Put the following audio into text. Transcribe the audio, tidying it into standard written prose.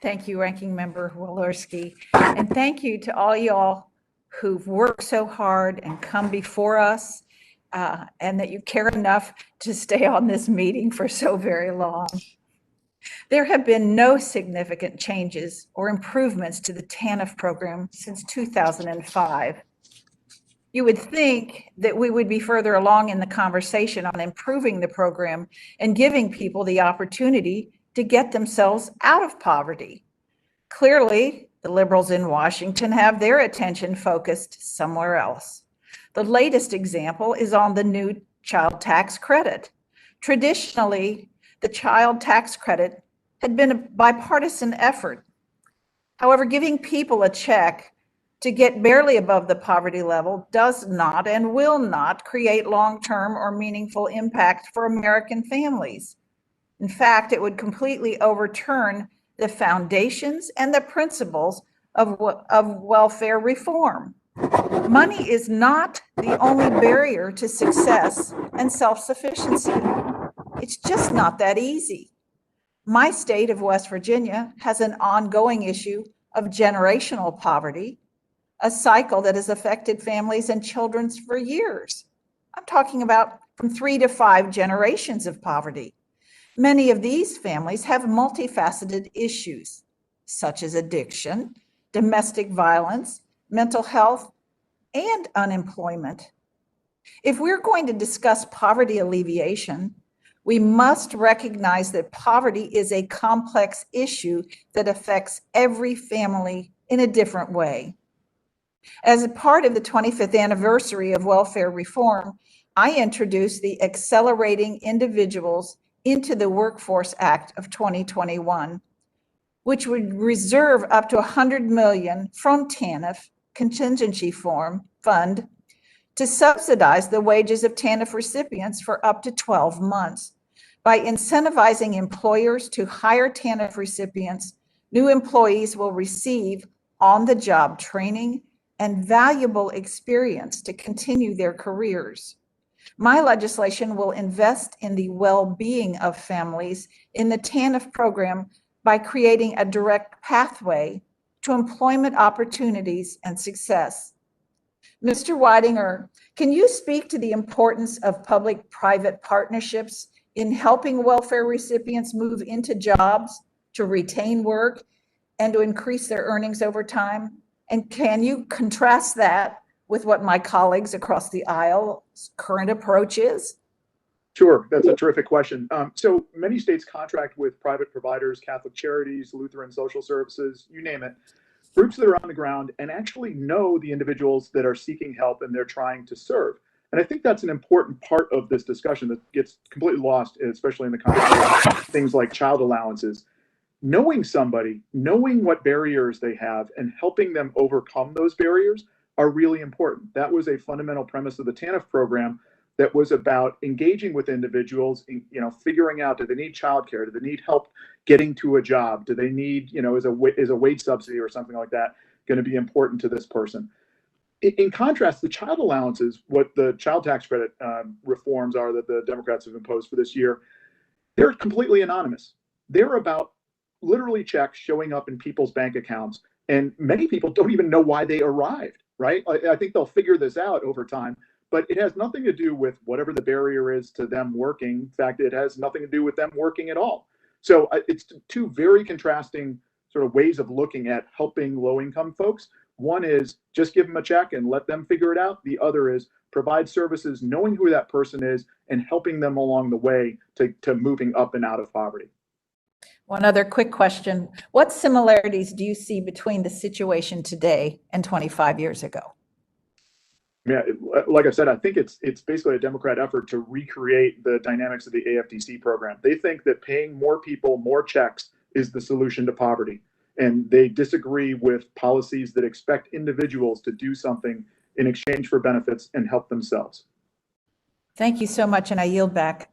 Thank you, Ranking Member Walorski. And thank you to all y'all who've worked so hard and come before us, and that you care enough to stay on this meeting for so very long. There have been no significant changes or improvements to the TANF program since 2005. You would think that we would be further along in the conversation on improving the program and giving people the opportunity to get themselves out of poverty. Clearly, the liberals in Washington have their attention focused somewhere else. The latest example is on the new child tax credit. Traditionally, the child tax credit had been a bipartisan effort. However, giving people a check to get barely above the poverty level does not and will not create long-term or meaningful impact for American families. In fact, it would completely overturn the foundations and the principles of welfare reform. Money is not the only barrier to success and self-sufficiency. It's just not that easy. My state of West Virginia has an ongoing issue of generational poverty, a cycle that has affected families and children for years. I'm talking about from 3 to 5 generations of poverty. Many of these families have multifaceted issues, such as addiction, domestic violence, mental health, and unemployment. If we're going to discuss poverty alleviation, we must recognize that poverty is a complex issue that affects every family in a different way. As a part of the 25th anniversary of welfare reform, I introduced the Accelerating Individuals into the Workforce Act of 2021, which would reserve up to $100 million from TANF contingency fund to subsidize the wages of TANF recipients for up to 12 months. By incentivizing employers to hire TANF recipients, new employees will receive on-the-job training and valuable experience to continue their careers. My legislation will invest in the well-being of families in the TANF program by creating a direct pathway to employment opportunities and success. Mr. Weidinger, can you speak to the importance of public-private partnerships in helping welfare recipients move into jobs, to retain work, and to increase their earnings over time? And can you contrast that with what my colleagues across the aisle's current approach is? Sure, that's a terrific question. So many states contract with private providers, Catholic Charities, Lutheran Social Services, you name it, groups that are on the ground and actually know the individuals that are seeking help and they're trying to serve. And I think that's an important part of this discussion that gets completely lost, especially in the context of things like child allowances. Knowing somebody, knowing what barriers they have and helping them overcome those barriers are really important. That was a fundamental premise of the TANF program that was about engaging with individuals, figuring out, do they need childcare? Do they need help getting to a job? Do they need, is a wage subsidy or something like that going to be important to this person? In contrast, the child allowances, what the child tax credit reforms are that the Democrats have imposed for this year, they're completely anonymous. They're about literally checks showing up in people's bank accounts, and many people don't even know why they arrived, right? I think they'll figure this out over time, but it has nothing to do with whatever the barrier is to them working. In fact, it has nothing to do with them working at all. So it's two very contrasting sort of ways of looking at helping low-income folks. One is just give them a check and let them figure it out. The other is provide services, knowing who that person is and helping them along the way to moving up and out of poverty. One other quick question. What similarities do you see between the situation today and 25 years ago? Yeah, like I said, I think it's basically a Democrat effort to recreate the dynamics of the AFDC program. They think that paying more people more checks is the solution to poverty. And they disagree with policies that expect individuals to do something in exchange for benefits and help themselves. Thank you so much, and I yield back.